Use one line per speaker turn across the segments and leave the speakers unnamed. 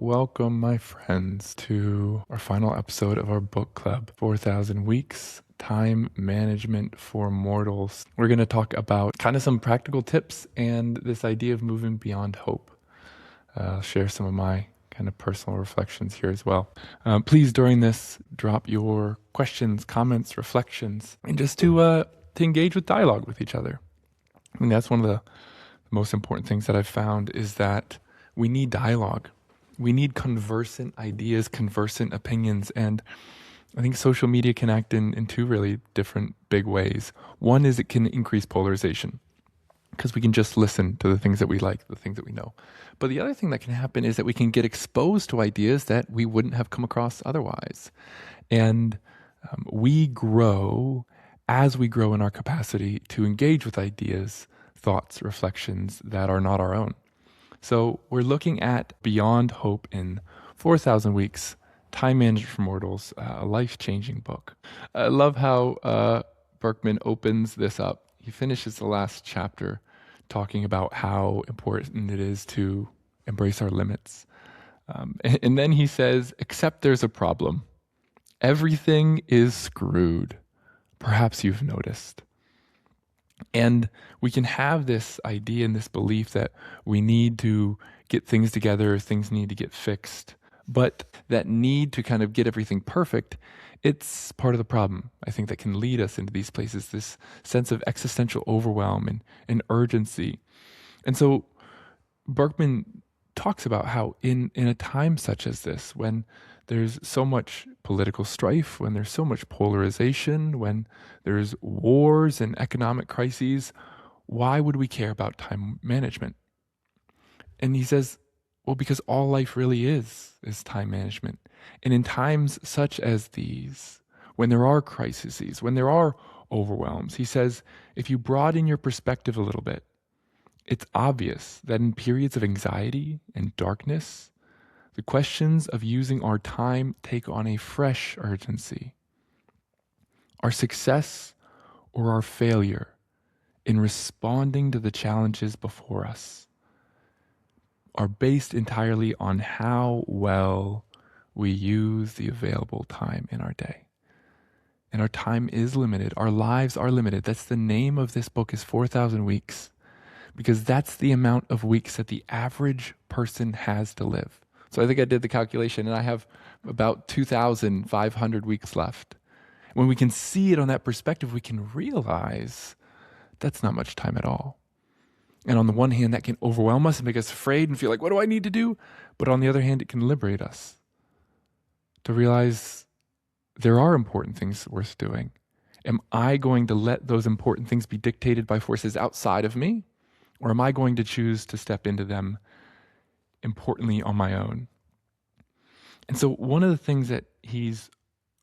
welcome, my friends, to our final episode of our book club, 4,000 Weeks, Time Management for Mortals. We're going to talk about kind of some practical tips and this idea of moving beyond hope. I'll share some of my kind of personal reflections here as well. Please, during this, drop your questions, comments, reflections, and just to engage with dialogue with each other. I mean, that's one of the most important things that I've found is that we need dialogue. We need conversant ideas, conversant opinions. And I think social media can act in two really different big ways. One is it can increase polarization because we can just listen to the things that we like, the things that we know. But the other thing that can happen is that we can get exposed to ideas that we wouldn't have come across otherwise. And we grow as we grow in our capacity to engage with ideas, thoughts, reflections that are not our own. So we're looking at Beyond Hope in 4,000 Weeks, Time Management for Mortals, a life-changing book. I love how Berkman opens this up. He finishes the last chapter talking about how important it is to embrace our limits. And then he says, except there's a problem. Everything is screwed. Perhaps you've noticed. And we can have this idea and this belief that we need to get things together, things need to get fixed. But that need to kind of get everything perfect, it's part of the problem. I think that can lead us into these places, this sense of existential overwhelm and urgency. And so Burkman talks about how in a time such as this, when there's so much political strife, when there's so much polarization, when there's wars and economic crises, why would we care about time management? And he says, well, because all life really is time management. And in times such as these, when there are crises, when there are overwhelms, he says, if you broaden your perspective a little bit, it's obvious that in periods of anxiety and darkness, the questions of using our time take on a fresh urgency. Our success or our failure in responding to the challenges before us are based entirely on how well we use the available time in our day. And our time is limited. Our lives are limited. That's the name of this book is 4,000 Weeks, because that's the amount of weeks that the average person has to live. So I think I did the calculation and I have about 2,500 weeks left. When we can see it on that perspective, we can realize that's not much time at all. And on the one hand, that can overwhelm us and make us afraid and feel like, what do I need to do? But on the other hand, it can liberate us to realize there are important things worth doing. Am I going to let those important things be dictated by forces outside of me? Or am I going to choose to step into them importantly on my own? And so one of the things that he's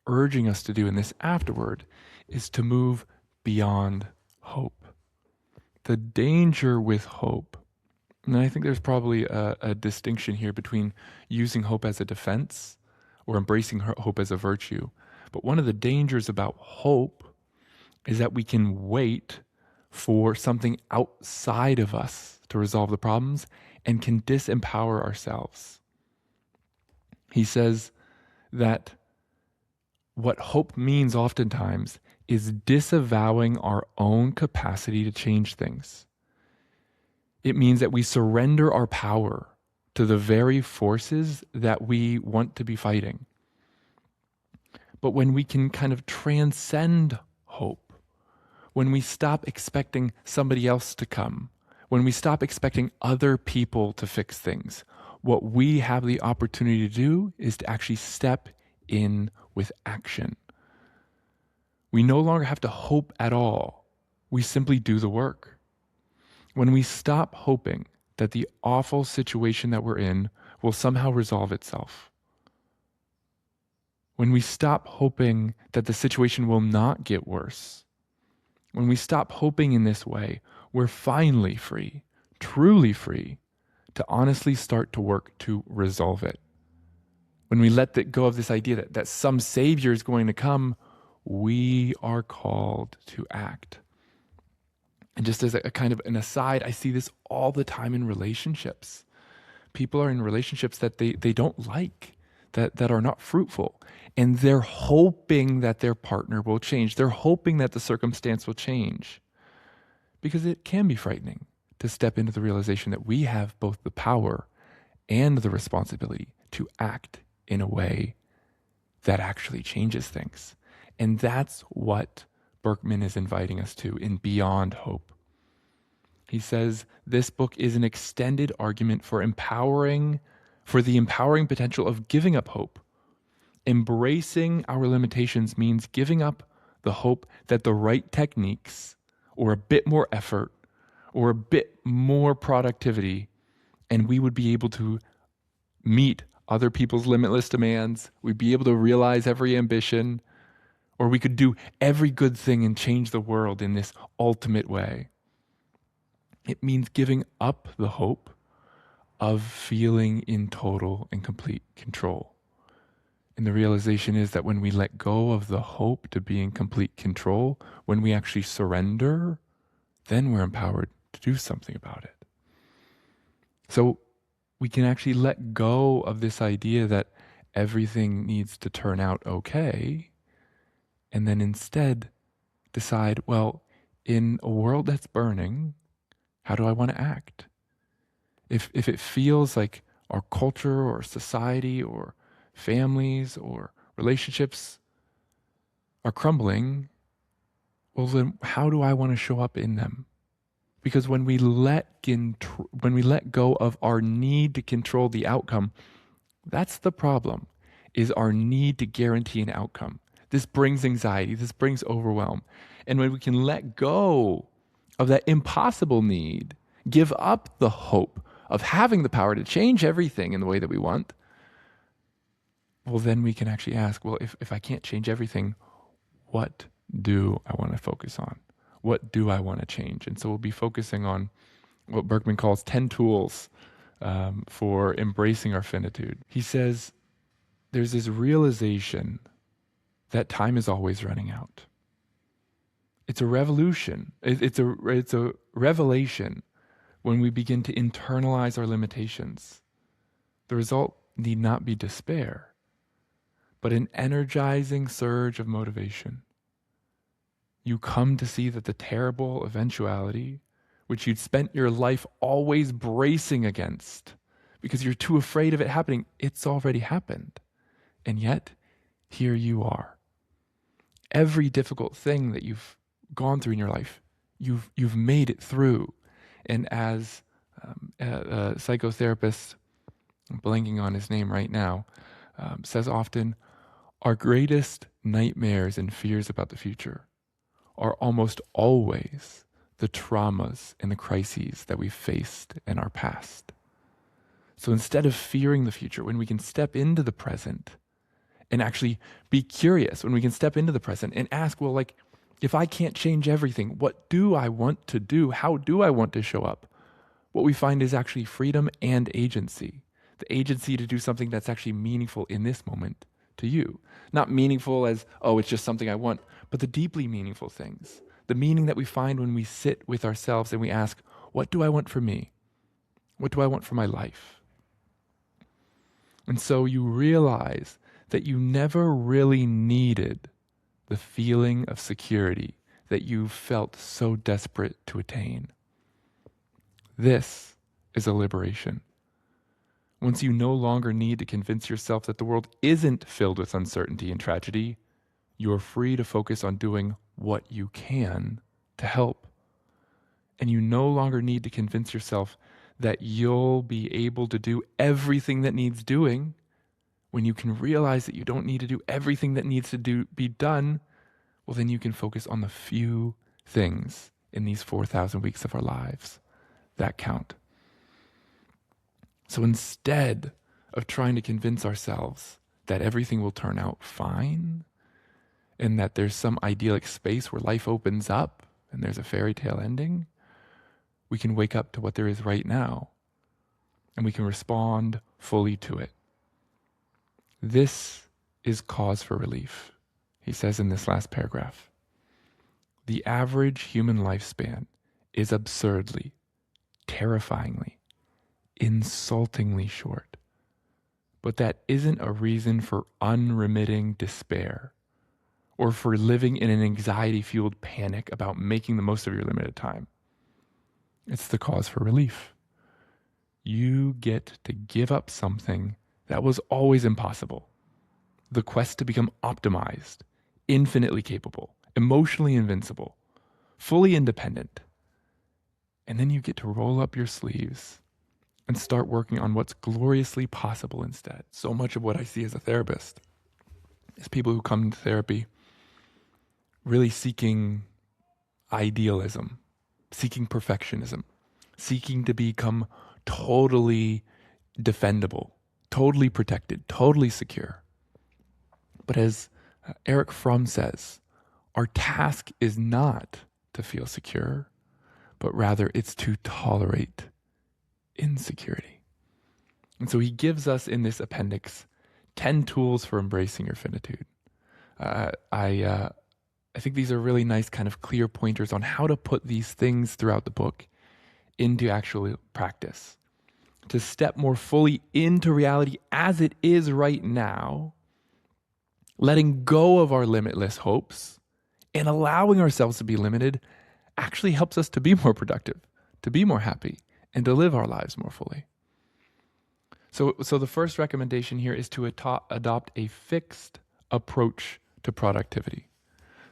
urging us to do in this afterward is to move beyond hope. The danger with hope, and I think there's probably a distinction here between using hope as a defense or embracing hope as a virtue. But one of the dangers about hope is that we can wait for something outside of us to resolve the problems and can disempower ourselves. He says that what hope means oftentimes is disavowing our own capacity to change things. It means that we surrender our power to the very forces that we want to be fighting. But when we can kind of transcend hope, when we stop expecting somebody else to come, when we stop expecting other people to fix things, what we have the opportunity to do is to actually step in with action. We no longer have to hope at all. We simply do the work. When we stop hoping that the awful situation that we're in will somehow resolve itself, when we stop hoping that the situation will not get worse, when we stop hoping in this way, we're finally free, truly free, to honestly start to work to resolve it. When we let go of this idea that some savior is going to come, we are called to act. And just as a kind of an aside, I see this all the time in relationships. people are in relationships that they don't like, that are not fruitful. And they're hoping that their partner will change. They're hoping that the circumstance will change. Because it can be frightening to step into the realization that we have both the power and the responsibility to act in a way that actually changes things. And that's what Berkman is inviting us to in Beyond Hope. He says this book is an extended argument for the empowering potential of giving up hope. Embracing our limitations means giving up the hope that the right techniques, or a bit more effort, or a bit more productivity, and we would be able to meet other people's limitless demands. We'd be able to realize every ambition, or we could do every good thing and change the world in this ultimate way. It means giving up the hope of feeling in total and complete control. And the realization is that when we let go of the hope to be in complete control, when we actually surrender, then we're empowered to do something about it. So we can actually let go of this idea that everything needs to turn out okay, and then instead decide, well, in a world that's burning, how do I want to act? If it feels like our culture or society or families or relationships are crumbling, well then how do I want to show up in them? Because when we let go of our need to control the outcome, that's the problem, is our need to guarantee an outcome. This brings anxiety, this brings overwhelm. And when we can let go of that impossible need, give up the hope of having the power to change everything in the way that we want, well, then we can actually ask, well, if I can't change everything, what do I want to focus on? What do I want to change? And so we'll be focusing on what Berkman calls 10 tools for embracing our finitude. He says there's this realization that time is always running out. It's a revolution. It's a revelation when we begin to internalize our limitations. The result need not be despair, but an energizing surge of motivation. You come to see that the terrible eventuality, which you'd spent your life always bracing against because you're too afraid of it happening, it's already happened. And yet, here you are. Every difficult thing that you've gone through in your life, you've made it through. And as a psychotherapist, I'm blanking on his name right now, says often, our greatest nightmares and fears about the future are almost always the traumas and the crises that we've faced in our past. So instead of fearing the future, when we can step into the present and actually be curious, when we can step into the present and ask, well, like, if I can't change everything, what do I want to do? How do I want to show up? What we find is actually freedom and agency. The agency to do something that's actually meaningful in this moment to you. Not meaningful as, oh, it's just something I want, but the deeply meaningful things. The meaning that we find when we sit with ourselves and we ask, what do I want for me? What do I want for my life? And so you realize that you never really needed the feeling of security that you felt so desperate to attain. This is a liberation. Once you no longer need to convince yourself that the world isn't filled with uncertainty and tragedy, you are free to focus on doing what you can to help. And you no longer need to convince yourself that you'll be able to do everything that needs doing. When you can realize that you don't need to do everything that needs to be done, well, then you can focus on the few things in these 4,000 weeks of our lives that count. So instead of trying to convince ourselves that everything will turn out fine and that there's some idyllic space where life opens up and there's a fairy tale ending, we can wake up to what there is right now and we can respond fully to it. This is cause for relief, he says in this last paragraph. The average human lifespan is absurdly, terrifyingly, insultingly short. But that isn't a reason for unremitting despair or for living in an anxiety-fueled panic about making the most of your limited time. It's the cause for relief. You get to give up something that was always impossible. The quest to become optimized, infinitely capable, emotionally invincible, fully independent. And then you get to roll up your sleeves and start working on what's gloriously possible instead. So much of what I see as a therapist is people who come to therapy really seeking idealism, seeking perfectionism, seeking to become totally defendable, totally protected, totally secure. But as Eric Fromm says, our task is not to feel secure, but rather it's to tolerate insecurity. And so he gives us in this appendix 10 tools for embracing your finitude. I think these are really nice kind of clear pointers on how to put these things throughout the book into actual practice. To step more fully into reality as it is right now, letting go of our limitless hopes and allowing ourselves to be limited actually helps us to be more productive, to be more happy, and to live our lives more fully. So the first recommendation here is to adopt a fixed approach to productivity.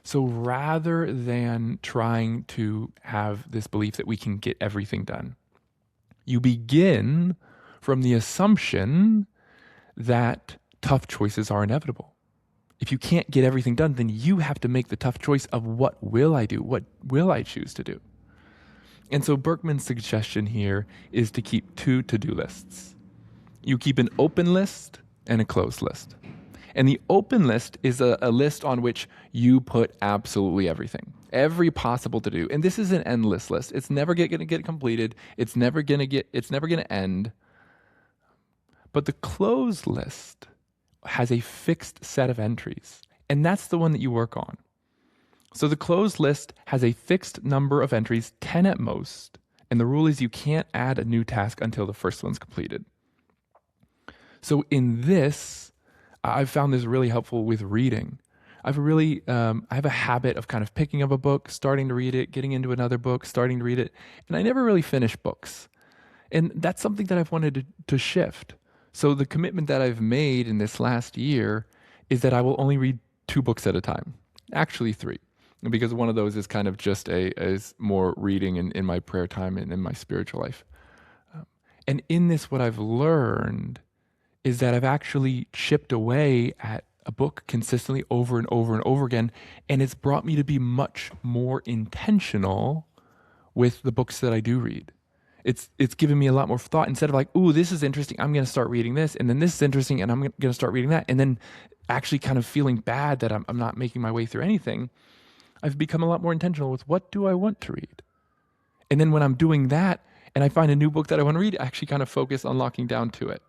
So rather than trying to have this belief that we can get everything done, you begin from the assumption that tough choices are inevitable. If you can't get everything done, then you have to make the tough choice of what will I do? What will I choose to do? And so Berkman's suggestion here is to keep 2 to-do lists. You keep an open list and a closed list. And the open list is a list on which you put absolutely everything, every possible to do. And this is an endless list. It's never going to get completed. It's never going to end. But the closed list has a fixed set of entries, and that's the one that you work on. So the closed list has a fixed number of entries, 10 at most, and the rule is you can't add a new task until the first one's completed. So in this, I've found this really helpful with reading. I have a habit of kind of picking up a book, starting to read it, getting into another book, starting to read it, and I never really finish books. And that's something that I've wanted to shift. So the commitment that I've made in this last year is that I will only read 2 books at a time, actually 3. Because one of those is kind of just is more reading in my prayer time and in my spiritual life. And in this, what I've learned is that I've actually chipped away at a book consistently over and over and over again, and it's brought me to be much more intentional with the books that I do read. It's given me a lot more thought. Instead of like, ooh, this is interesting, I'm going to start reading this, and then this is interesting, and I'm going to start reading that, and then actually kind of feeling bad that I'm not making my way through anything. I've become a lot more intentional with what do I want to read. And then when I'm doing that, and I find a new book that I want to read, I actually kind of focus on locking down to it.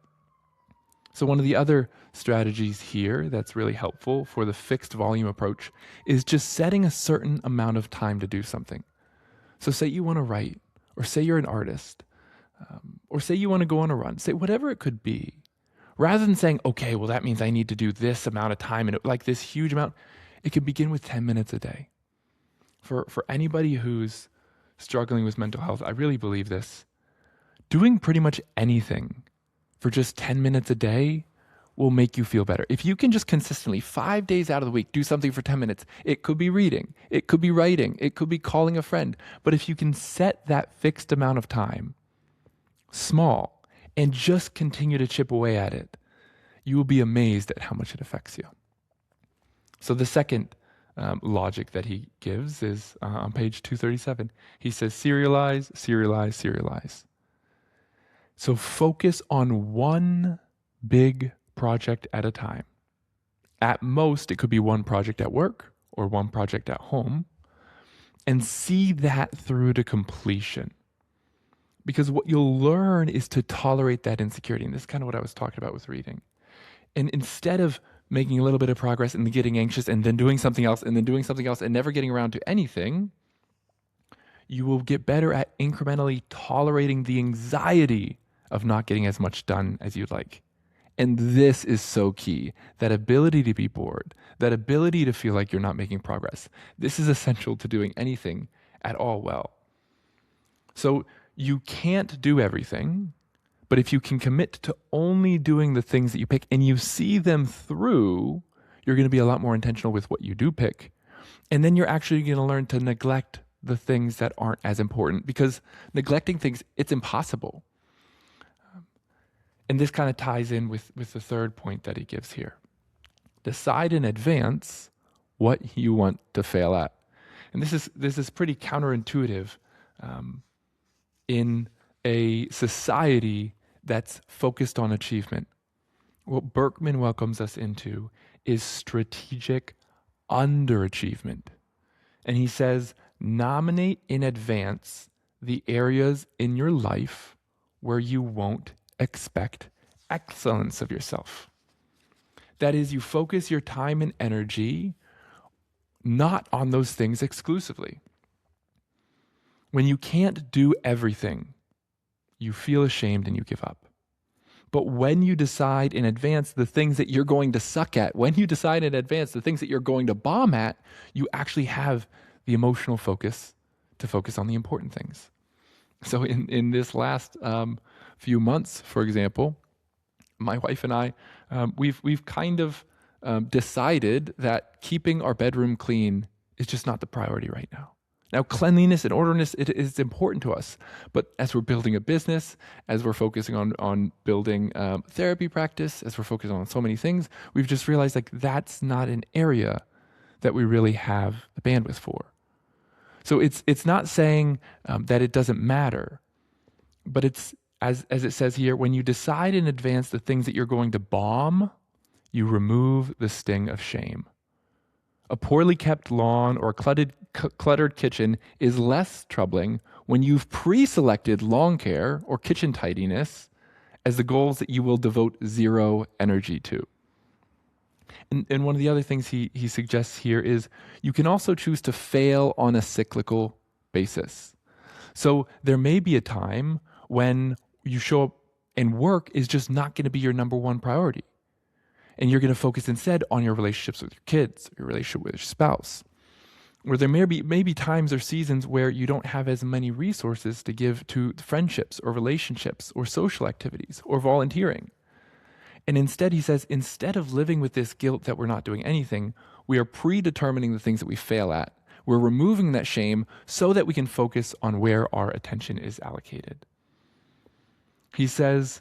So one of the other strategies here that's really helpful for the fixed volume approach is just setting a certain amount of time to do something. So say you want to write, or say you're an artist, or say you want to go on a run, say whatever it could be. Rather than saying, okay, well, that means I need to do this amount of time, and like this huge amount, it could begin with 10 minutes a day. For anybody who's struggling with mental health, I really believe this. Doing pretty much anything for just 10 minutes a day will make you feel better. If you can just consistently, 5 days out of the week, do something for 10 minutes, it could be reading, it could be writing, it could be calling a friend. But if you can set that fixed amount of time, small, and just continue to chip away at it, you will be amazed at how much it affects you. So the second logic that he gives is on page 237. He says, serialize, serialize, serialize. So focus on one big project at a time. At most, it could be one project at work or one project at home, and see that through to completion. Because what you'll learn is to tolerate that insecurity. And this is kind of what I was talking about with reading. And instead of making a little bit of progress and then getting anxious and then doing something else and then doing something else and never getting around to anything, you will get better at incrementally tolerating the anxiety of not getting as much done as you'd like. And this is so key. That ability to be bored, that ability to feel like you're not making progress. This is essential to doing anything at all well. So you can't do everything, but if you can commit to only doing the things that you pick and you see them through, you're going to be a lot more intentional with what you do pick. And then you're actually going to learn to neglect the things that aren't as important, because neglecting things, it's impossible. And this kind of ties in with the third point that he gives here. Decide in advance what you want to fail at. And this is pretty counterintuitive in a society that's focused on achievement. What Berkman welcomes us into is strategic underachievement. And he says, nominate in advance the areas in your life where you won't expect excellence of yourself. That is, you focus your time and energy not on those things exclusively. When you can't do everything, you feel ashamed and you give up. But when you decide in advance the things that you're going to suck at, when you decide in advance the things that you're going to bomb at, you actually have the emotional focus to focus on the important things. So in this last few months, for example, my wife and I, we've kind of decided that keeping our bedroom clean is just not the priority right now. Now, cleanliness and orderliness, it is important to us. But as we're building a business, as we're focusing on building therapy practice, as we're focusing on so many things, we've just realized like that's not an area that we really have the bandwidth for. So it's not saying that it doesn't matter, but it's, as it says here, when you decide in advance the things that you're going to bomb, you remove the sting of shame. A poorly kept lawn or cluttered kitchen is less troubling when you've pre-selected lawn care or kitchen tidiness as the goals that you will devote zero energy to. And one of the other things he suggests here is you can also choose to fail on a cyclical basis. So there may be a time when you show up and work is just not going to be your number one priority. And you're going to focus instead on your relationships with your kids, your relationship with your spouse. Where there may be times or seasons where you don't have as many resources to give to friendships or relationships or social activities or volunteering. And instead, he says, instead of living with this guilt that we're not doing anything, we are predetermining the things that we fail at. We're removing that shame so that we can focus on where our attention is allocated. He says,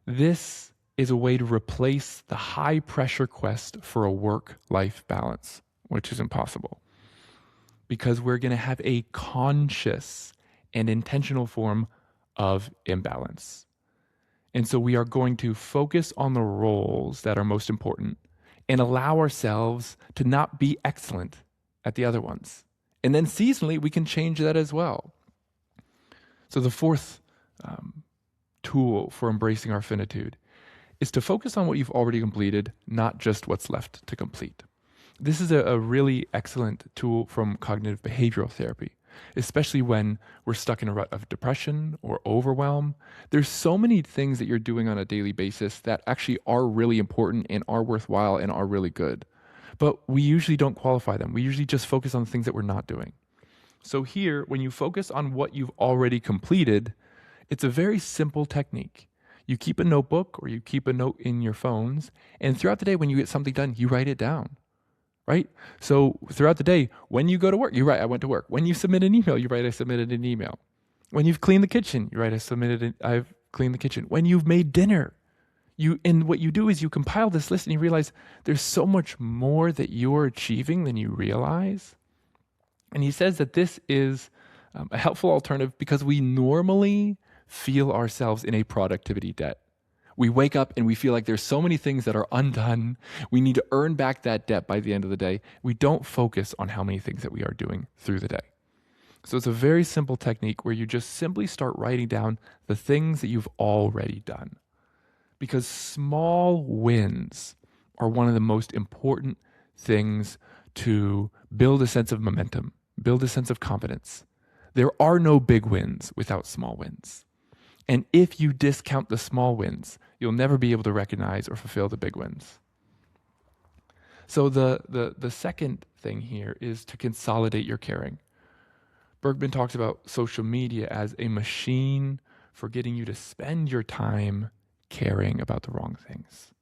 this is a way to replace the high-pressure quest for a work-life balance, which is impossible. Because we're going to have a conscious and intentional form of imbalance. And so we are going to focus on the roles that are most important and allow ourselves to not be excellent at the other ones. And then seasonally, we can change that as well. So the fourth tool for embracing our finitude is to focus on what you've already completed, not just what's left to complete. This is a really excellent tool from cognitive behavioral therapy, especially when we're stuck in a rut of depression or overwhelm. There's so many things that you're doing on a daily basis that actually are really important and are worthwhile and are really good. But we usually don't qualify them. We usually just focus on the things that we're not doing. So here, when you focus on what you've already completed, it's a very simple technique. You keep a notebook or you keep a note in your phones, and throughout the day when you get something done, you write it down, right? So throughout the day, when you go to work, you write, I went to work. When you submit an email, you write, I submitted an email. When you've cleaned the kitchen, you write, I've cleaned the kitchen. When you've made dinner, and what you do is you compile this list and you realize there's so much more that you're achieving than you realize. And he says that this is a helpful alternative because we normally feel ourselves in a productivity debt. We wake up and we feel like there's so many things that are undone. We need to earn back that debt by the end of the day. We don't focus on how many things that we are doing through the day. So it's a very simple technique where you just simply start writing down the things that you've already done. Because small wins are one of the most important things to build a sense of momentum, build a sense of confidence. There are no big wins without small wins. And if you discount the small wins, you'll never be able to recognize or fulfill the big wins. So the second thing here is to consolidate your caring. Berkman talks about social media as a machine for getting you to spend your time caring about the wrong things.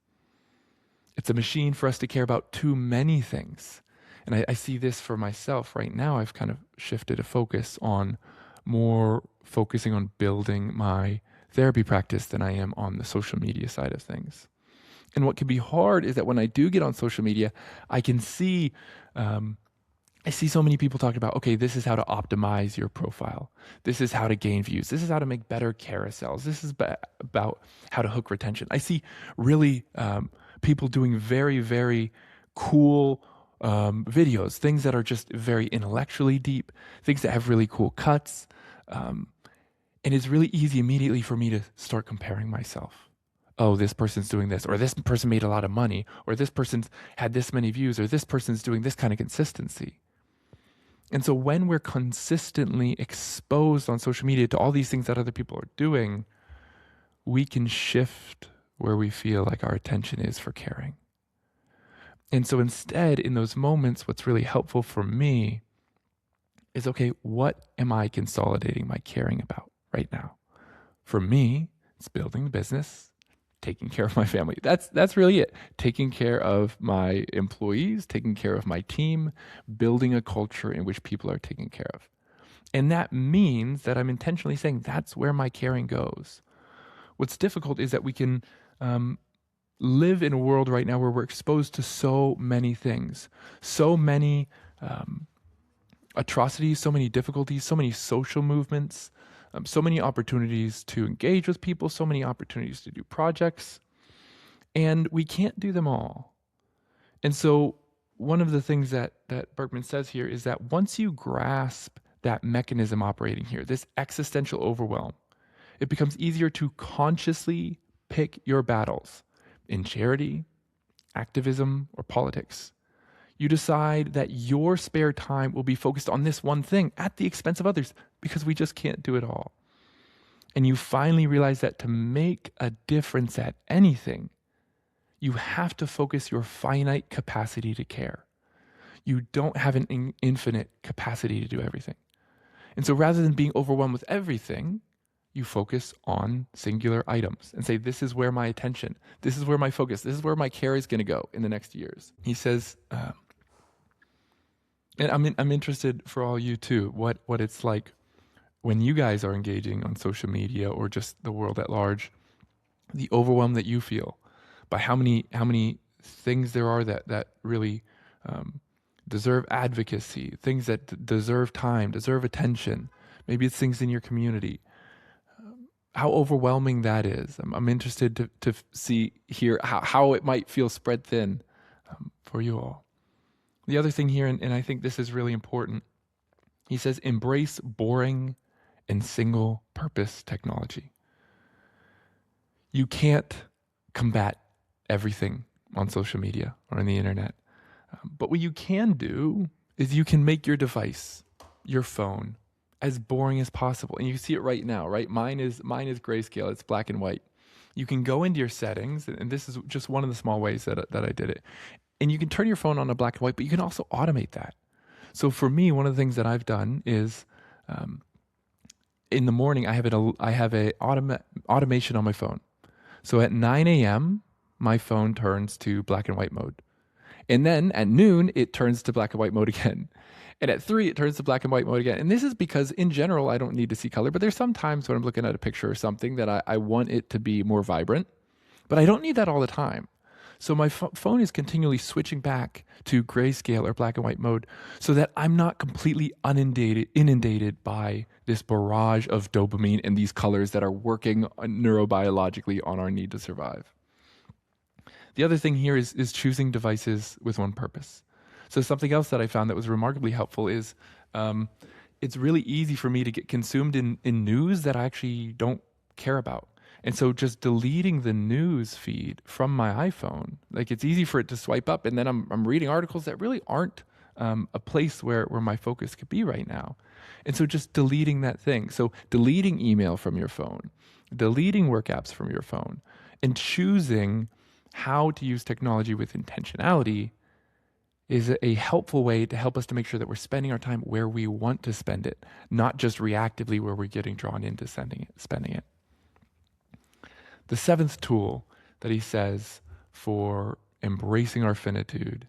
It's a machine for us to care about too many things. And I see this for myself right now. I've kind of shifted a focus on more focusing on building my therapy practice than I am on the social media side of things. And what can be hard is that when I do get on social media, I can see, I see so many people talking about, okay, this is how to optimize your profile. This is how to gain views. This is how to make better carousels. This is about how to hook retention. I see really people doing very, very cool videos, things that are just very intellectually deep, things that have really cool cuts. And it's really easy immediately for me to start comparing myself. Oh, this person's doing this, or this person made a lot of money, or this person's had this many views, or this person's doing this kind of consistency. And so when we're consistently exposed on social media to all these things that other people are doing, we can shift where we feel like our attention is for caring. And so instead, in those moments, what's really helpful for me is, okay, what am I consolidating my caring about right now? For me, it's building the business, taking care of my family. That's really it. Taking care of my employees, taking care of my team, building a culture in which people are taken care of. And that means that I'm intentionally saying that's where my caring goes. What's difficult is that we can live in a world right now where we're exposed to so many things, so many atrocities, so many difficulties, so many social movements, so many opportunities to engage with people, so many opportunities to do projects, and we can't do them all. And so one of the things that Berkman says here is that once you grasp that mechanism operating here, this existential overwhelm, it becomes easier to consciously pick your battles in charity, activism, or politics. You decide that your spare time will be focused on this one thing at the expense of others because we just can't do it all. And you finally realize that to make a difference at anything, you have to focus your finite capacity to care. You don't have an infinite capacity to do everything. And so rather than being overwhelmed with everything, you focus on singular items and say, this is where my attention, this is where my focus, this is where my care is going to go in the next years. He says, and I'm interested for all you too, what it's like when you guys are engaging on social media or just the world at large, the overwhelm that you feel by how many things there are that really deserve advocacy, things that deserve time, deserve attention. Maybe it's things in your community. How overwhelming that is. I'm interested to see here how it might feel spread thin for you all. The other thing here, and I think this is really important, he says, embrace boring and single purpose technology. You can't combat everything on social media or on the internet. But what you can do is you can make your device, your phone, as boring as possible. And you see it right now, right? Mine is grayscale. It's black and white. You can go into your settings, and this is just one of the small ways that I did it. And you can turn your phone on a black and white, but you can also automate that. So for me, one of the things that I've done is in the morning, I have a automation on my phone. So at 9 a.m., my phone turns to black and white mode. And then at noon, it turns to black and white mode again. And at 3, it turns to black and white mode again. And this is because in general, I don't need to see color, but there's some times when I'm looking at a picture or something that I want it to be more vibrant, but I don't need that all the time. So my phone is continually switching back to grayscale or black and white mode so that I'm not completely inundated by this barrage of dopamine and these colors that are working neurobiologically on our need to survive. The other thing here is choosing devices with one purpose. So something else that I found that was remarkably helpful is it's really easy for me to get consumed in news that I actually don't care about. And so just deleting the news feed from my iPhone, like it's easy for it to swipe up and then I'm reading articles that really aren't a place where my focus could be right now. And so just deleting that thing. So deleting email from your phone, deleting work apps from your phone, and choosing how to use technology with intentionality is a helpful way to help us to make sure that we're spending our time where we want to spend it, not just reactively where we're getting drawn into spending it. The seventh tool that he says for embracing our finitude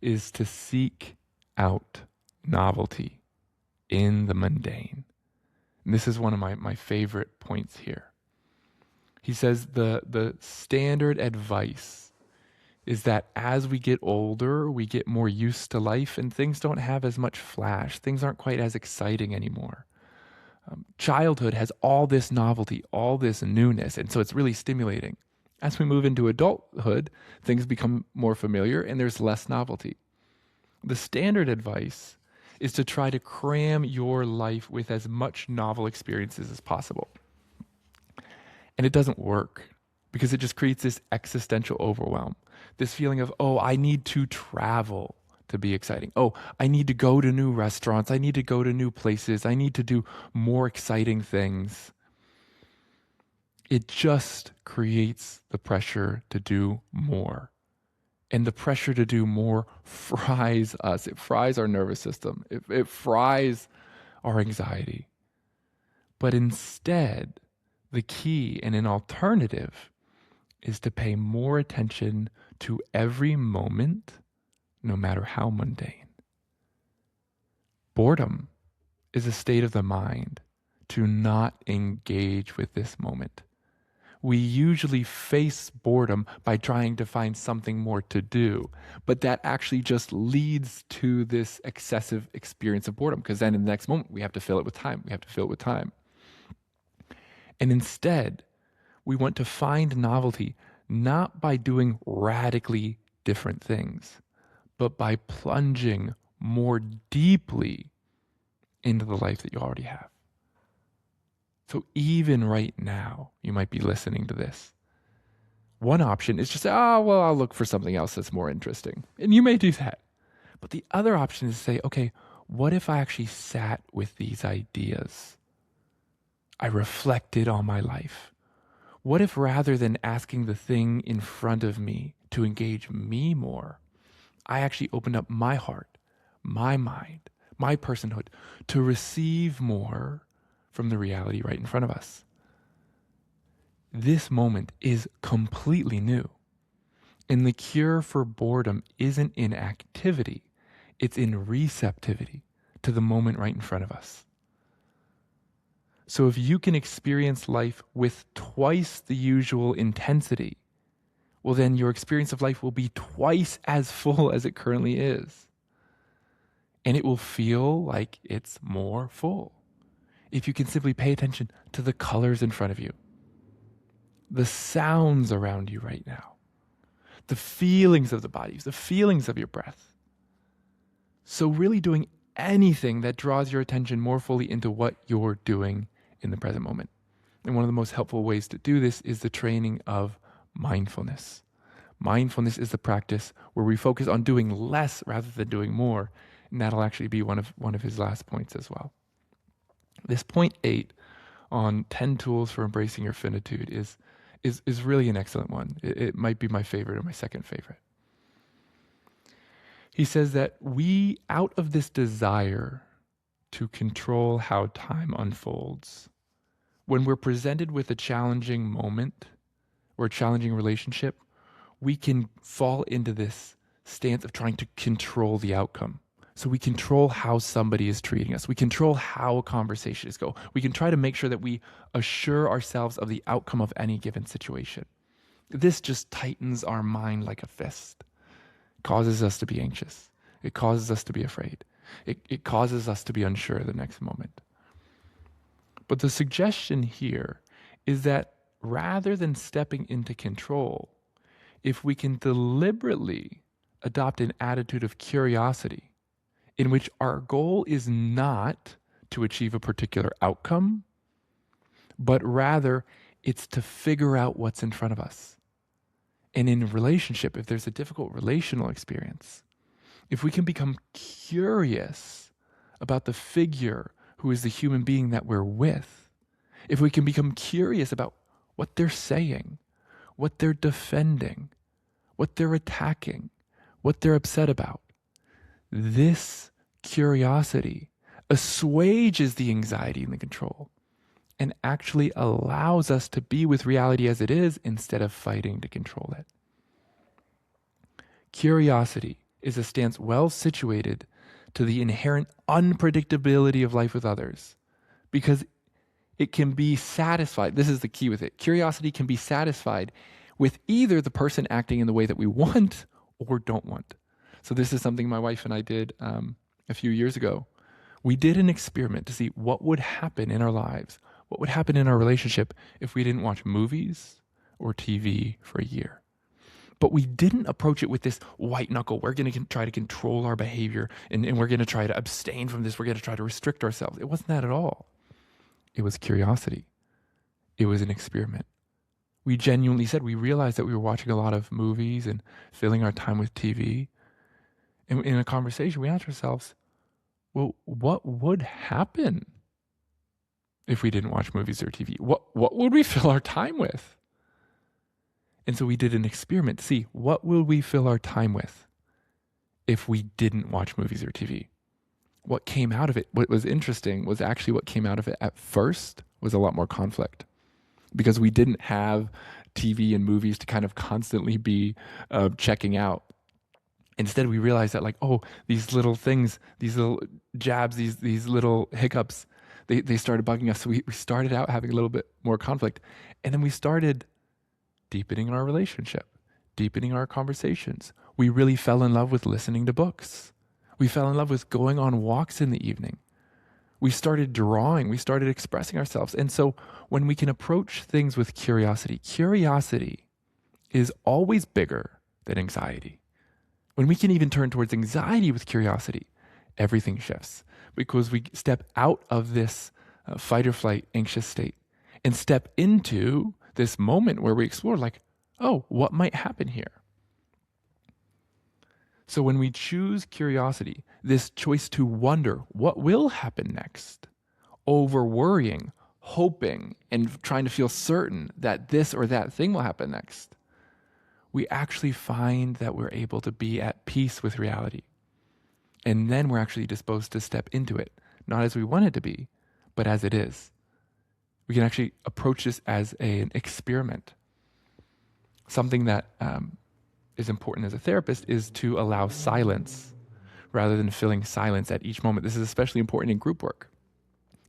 is to seek out novelty in the mundane. And this is one of my favorite points here. He says the standard advice is that as we get older, we get more used to life and things don't have as much flash. Things aren't quite as exciting anymore. Childhood has all this novelty, all this newness, and so it's really stimulating. As we move into adulthood, things become more familiar and there's less novelty. The standard advice is to try to cram your life with as much novel experiences as possible. And it doesn't work because it just creates this existential overwhelm, this feeling of, oh, I need to travel to be exciting. Oh, I need to go to new restaurants. I need to go to new places. I need to do more exciting things. It just creates the pressure to do more. And the pressure to do more fries us. It fries our nervous system. It fries our anxiety. But instead, the key and an alternative is to pay more attention to every moment, no matter how mundane. Boredom is a state of the mind to not engage with this moment. We usually face boredom by trying to find something more to do, but that actually just leads to this excessive experience of boredom, because then in the next moment we have to fill it with time. And instead, we want to find novelty not by doing radically different things, but by plunging more deeply into the life that you already have. So even right now, you might be listening to this. One option is just, I'll look for something else that's more interesting. And you may do that. But the other option is to say, okay, what if I actually sat with these ideas? I reflected on my life. What if rather than asking the thing in front of me to engage me more, I actually opened up my heart, my mind, my personhood to receive more from the reality right in front of us? This moment is completely new. And the cure for boredom isn't in activity, it's in receptivity to the moment right in front of us. So if you can experience life with twice the usual intensity, well, then your experience of life will be twice as full as it currently is. And it will feel like it's more full if you can simply pay attention to the colors in front of you, the sounds around you right now, the feelings of the body, the feelings of your breath. So really doing anything that draws your attention more fully into what you're doing in the present moment. And one of the most helpful ways to do this is the training of mindfulness. Mindfulness is the practice where we focus on doing less rather than doing more. And that'll actually be one of his last points as well. This point 8 on 10 tools for embracing your finitude is really an excellent one. It might be my favorite or my second favorite. He says that we, out of this desire to control how time unfolds, when we're presented with a challenging moment or a challenging relationship, we can fall into this stance of trying to control the outcome. So we control how somebody is treating us. We control how a conversation is going. We can try to make sure that we assure ourselves of the outcome of any given situation. This just tightens our mind like a fist. It causes us to be anxious. It causes us to be afraid. It causes us to be unsure of the next moment. But the suggestion here is that rather than stepping into control, if we can deliberately adopt an attitude of curiosity, in which our goal is not to achieve a particular outcome, but rather it's to figure out what's in front of us. And in a relationship, if there's a difficult relational experience, if we can become curious about the figure who is the human being that we're with, if we can become curious about what they're saying, what they're defending, what they're attacking, what they're upset about. This curiosity assuages the anxiety and the control and actually allows us to be with reality as it is instead of fighting to control it. Curiosity is a stance well situated to the inherent unpredictability of life with others because it can be satisfied. This is the key with it. Curiosity can be satisfied with either the person acting in the way that we want or don't want. So this is something my wife and I did a few years ago. We did an experiment to see what would happen in our lives, what would happen in our relationship if we didn't watch movies or TV for a year. But we didn't approach it with this white knuckle. We're going to try to control our behavior and we're going to try to abstain from this. We're going to try to restrict ourselves. It wasn't that at all. It was curiosity. It was an experiment. We genuinely said, we realized that we were watching a lot of movies and filling our time with TV. And in a conversation, we asked ourselves, well, what would happen if we didn't watch movies or TV? What would we fill our time with? And so we did an experiment to see what will we fill our time with if we didn't watch movies or TV. What came out of it, what was interesting was actually what came out of it at first was a lot more conflict because we didn't have TV and movies to kind of constantly be checking out. Instead, we realized that like, oh, these little things, these little jabs, these little hiccups, they started bugging us. So we started out having a little bit more conflict. And then we started deepening our relationship, deepening our conversations. We really fell in love with listening to books. We fell in love with going on walks in the evening. We started drawing. We started expressing ourselves. And so when we can approach things with curiosity, curiosity is always bigger than anxiety. When we can even turn towards anxiety with curiosity, everything shifts because we step out of this fight or flight, anxious state and step into this moment where we explore like, oh, what might happen here? So when we choose curiosity, this choice to wonder what will happen next, over worrying, hoping, and trying to feel certain that this or that thing will happen next, we actually find that we're able to be at peace with reality. And then we're actually disposed to step into it, not as we want it to be, but as it is. We can actually approach this as an experiment. Something that is important as a therapist is to allow silence rather than filling silence at each moment. This is especially important in group work.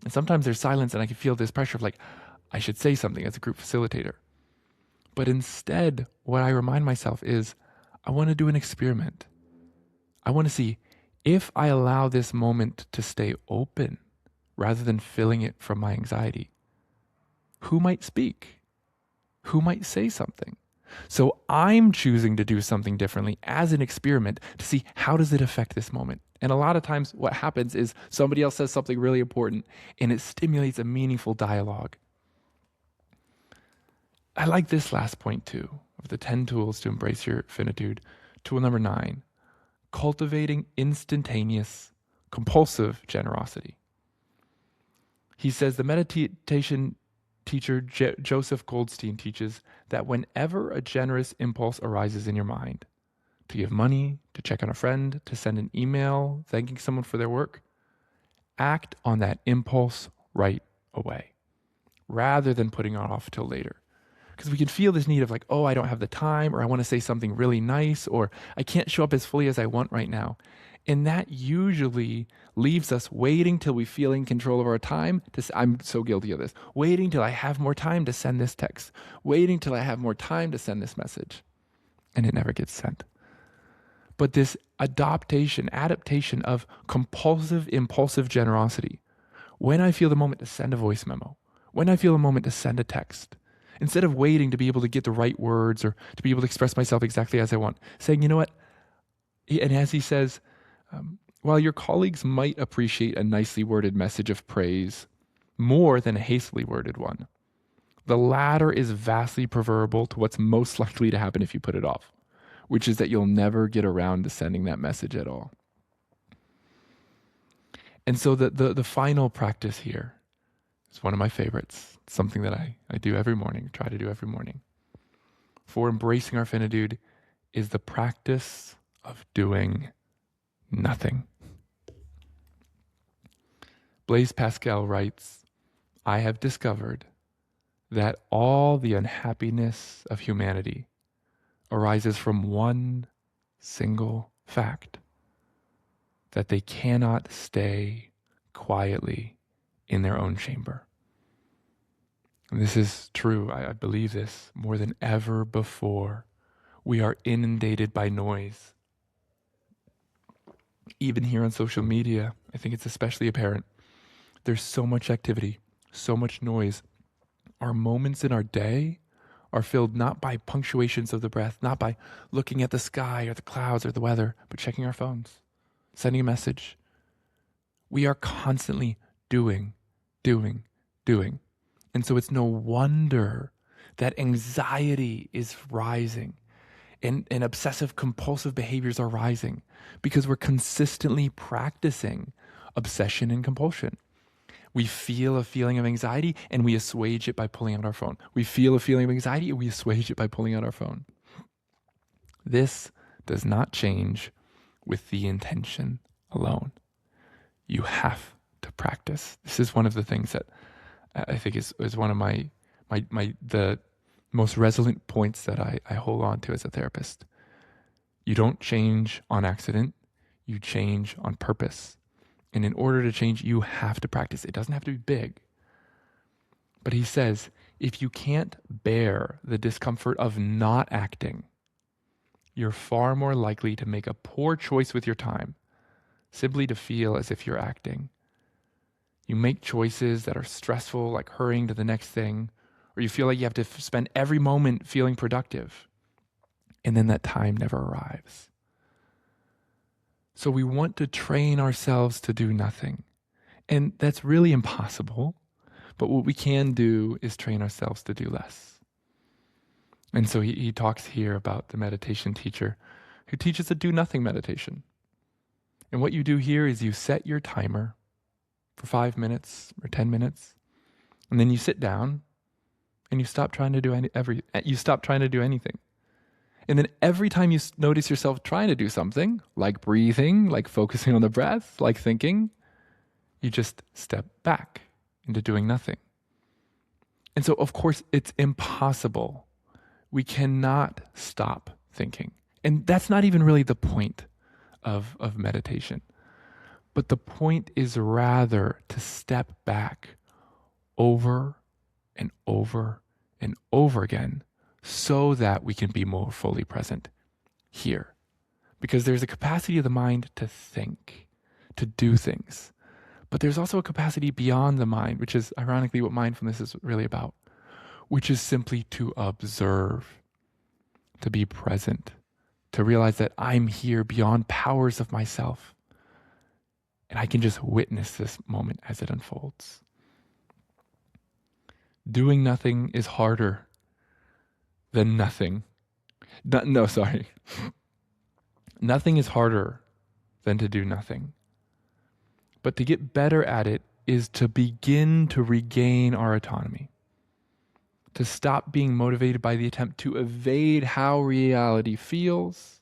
And sometimes there's silence and I can feel this pressure of like, I should say something as a group facilitator. But instead, what I remind myself is, I want to do an experiment. I want to see if I allow this moment to stay open rather than filling it from my anxiety, who might speak? Who might say something? So I'm choosing to do something differently as an experiment to see how does it affect this moment. And a lot of times what happens is somebody else says something really important and it stimulates a meaningful dialogue. I like this last point too, of the 10 tools to embrace your finitude. Tool number 9, cultivating instantaneous, compulsive generosity. He says the meditation teacher Joseph Goldstein teaches that whenever a generous impulse arises in your mind, to give money, to check on a friend, to send an email thanking someone for their work, act on that impulse right away, rather than putting it off till later. Because we can feel this need of like, oh, I don't have the time, or I want to say something really nice, or I can't show up as fully as I want right now. And that usually leaves us waiting till we feel in control of our time. I'm so guilty of this. Waiting till I have more time to send this text. Waiting till I have more time to send this message. And it never gets sent. But this adaptation of compulsive, impulsive generosity, when I feel the moment to send a voice memo, when I feel a moment to send a text, instead of waiting to be able to get the right words or to be able to express myself exactly as I want, saying, you know what? And as he says, while your colleagues might appreciate a nicely worded message of praise more than a hastily worded one, the latter is vastly preferable to what's most likely to happen if you put it off, which is that you'll never get around to sending that message at all. And so the final practice here, It's one of my favorites. It's something that I do every morning, try to do every morning. For embracing our finitude is the practice of doing nothing. Blaise Pascal writes, I have discovered that all the unhappiness of humanity arises from one single fact, that they cannot stay quietly in their own chamber. And this is true. I believe this more than ever before. We are inundated by noise. Even here on social media, I think it's especially apparent. There's so much activity, so much noise. Our moments in our day are filled not by punctuations of the breath, not by looking at the sky or the clouds or the weather, but checking our phones, sending a message. We are constantly doing. And so it's no wonder that anxiety is rising and obsessive compulsive behaviors are rising because we're consistently practicing obsession and compulsion. We feel a feeling of anxiety and we assuage it by pulling out our phone. We feel a feeling of anxiety and we assuage it by pulling out our phone. This does not change with the intention alone. You have to practice. This is one of the things that I think is one of the most resonant points that I hold on to as a therapist. You don't change on accident. You change on purpose. And in order to change, you have to practice. It doesn't have to be big. But he says, if you can't bear the discomfort of not acting, you're far more likely to make a poor choice with your time, simply to feel as if you're acting. You make choices that are stressful, like hurrying to the next thing, or you feel like you have to spend every moment feeling productive, and then that time never arrives. So we want to train ourselves to do nothing. And that's really impossible. But what we can do is train ourselves to do less. And so he talks here about the meditation teacher who teaches a do nothing meditation. And what you do here is you set your timer for 5 minutes or 10 minutes. And then you sit down and you stop trying to do anything. And then every time you notice yourself trying to do something, like breathing, like focusing on the breath, like thinking, you just step back into doing nothing. And so, of course, it's impossible. We cannot stop thinking. And that's not even really the point of meditation. But the point is rather to step back over and over and over again so that we can be more fully present here. Because there's a capacity of the mind to think, to do things. But there's also a capacity beyond the mind, which is ironically what mindfulness is really about, which is simply to observe, to be present, to realize that I'm here beyond powers of myself. And I can just witness this moment as it unfolds. Doing nothing is harder than nothing. Nothing is harder than to do nothing. But to get better at it is to begin to regain our autonomy. To stop being motivated by the attempt to evade how reality feels,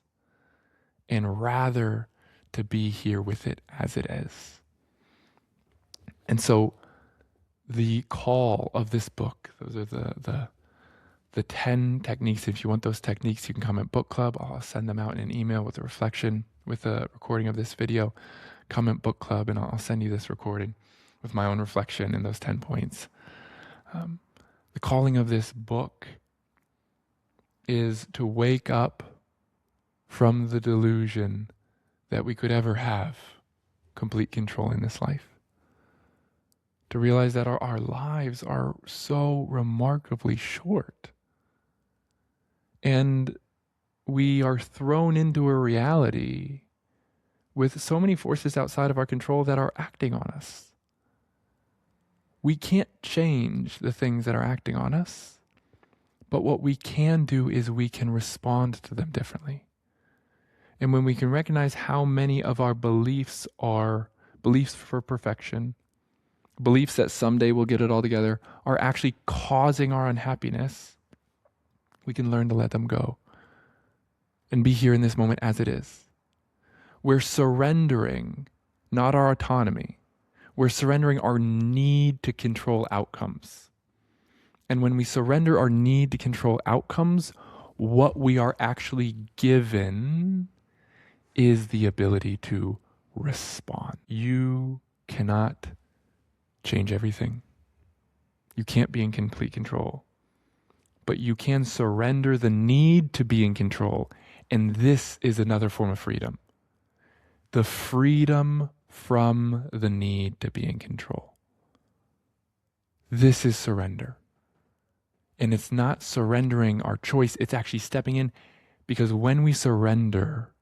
and rather to be here with it as it is. And so the call of this book, those are the 10 techniques. If you want those techniques, you can come at book club. I'll send them out in an email with a reflection, with a recording of this video. Come at book club and I'll send you this recording with my own reflection in those 10 points. The calling of this book is to wake up from the delusion that we could ever have complete control in this life. To realize that our lives are so remarkably short. And we are thrown into a reality with so many forces outside of our control that are acting on us. We can't change the things that are acting on us, but what we can do is we can respond to them differently. And when we can recognize how many of our beliefs are beliefs for perfection, beliefs that someday we'll get it all together are actually causing our unhappiness, we can learn to let them go and be here in this moment as it is. We're surrendering not our autonomy. We're surrendering our need to control outcomes. And when we surrender our need to control outcomes, what we are actually given is the ability to respond. You cannot change everything. You can't be in complete control. But you can surrender the need to be in control. And this is another form of freedom. The freedom from the need to be in control. This is surrender. And it's not surrendering our choice, it's actually stepping in, because when we surrender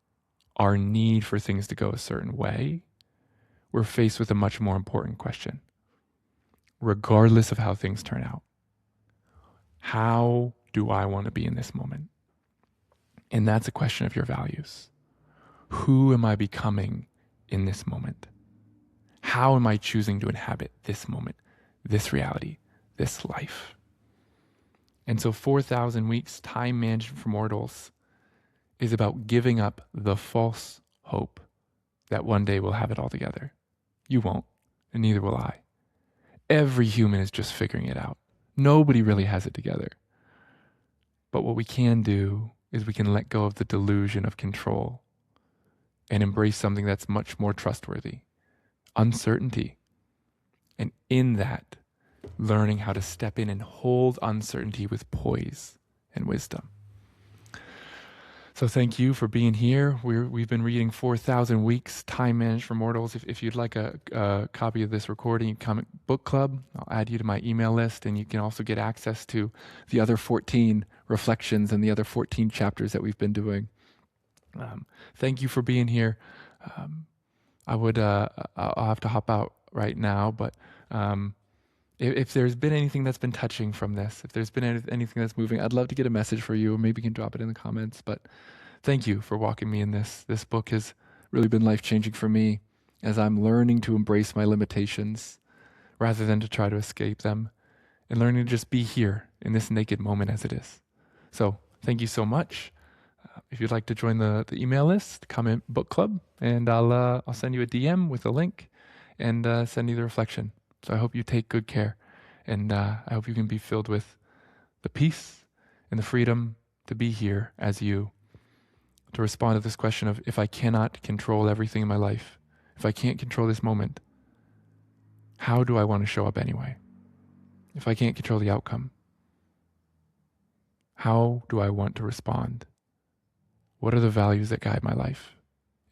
our need for things to go a certain way, we're faced with a much more important question. Regardless of how things turn out, how do I want to be in this moment? And that's a question of your values. Who am I becoming in this moment? How am I choosing to inhabit this moment, this reality, this life? And so 4,000 weeks, time management for mortals, is about giving up the false hope that one day we'll have it all together. You won't, and neither will I. Every human is just figuring it out. Nobody really has it together. But what we can do is we can let go of the delusion of control and embrace something that's much more trustworthy, uncertainty. And in that, learning how to step in and hold uncertainty with poise and wisdom. So thank you for being here. We've been reading 4,000 Weeks, Time Managed for Mortals. If you'd like a copy of this recording, you can come at Book Club. I'll add you to my email list, and you can also get access to the other 14 reflections and the other 14 chapters that we've been doing. Thank you for being here. I'll have to hop out right now, but if there's been anything that's been touching from this, if there's been anything that's moving, I'd love to get a message for you, or maybe you can drop it in the comments. But thank you for walking me in this. This book has really been life-changing for me as I'm learning to embrace my limitations rather than to try to escape them, and learning to just be here in this naked moment as it is. So thank you so much. If you'd like to join the email list, comment Book Club, and I'll send you a DM with a link and send you the reflection. So I hope you take good care, and I hope you can be filled with the peace and the freedom to be here as you, to respond to this question of, if I cannot control everything in my life, if I can't control this moment, how do I want to show up anyway? If I can't control the outcome, how do I want to respond? What are the values that guide my life?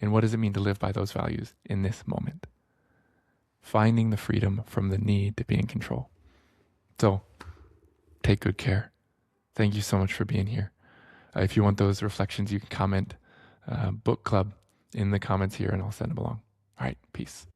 And what does it mean to live by those values in this moment? Finding the freedom from the need to be in control. So, take good care. Thank you so much for being here. If you want those reflections, you can comment Book Club in the comments here, and I'll send them along. All right, peace.